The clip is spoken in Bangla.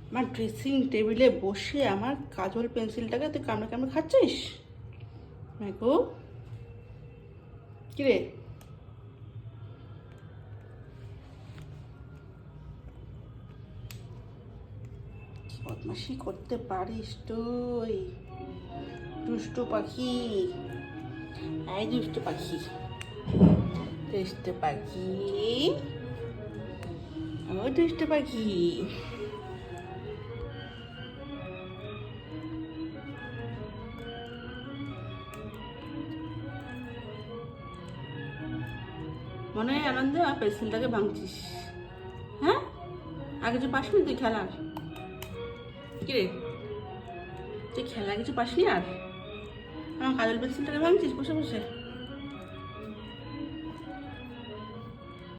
আমার ড্রেসিং টেবিলে বসে আমার কাজল পেন্সিলটাকে তুই কামড়ে কামড়ে খাচ্ছিস? মাইকো কিরে, বদমাশি করতে পারিস তুই? দুষ্টু পাখি, এই দুষ্টু পাখি, দুষ্টু পাখি, ও দুষ্টু পাখি। মনে হয় আনন্দে আর পেন্সিলটাকে ভাঙছিস, হ্যাঁ? আর কিছু পাসনি তুই খেলার? কিরে, তুই খেলা কিছু পাসনি আর আমার কাজল পেন্সিলটাকে ভাঙছিস বসে বসে?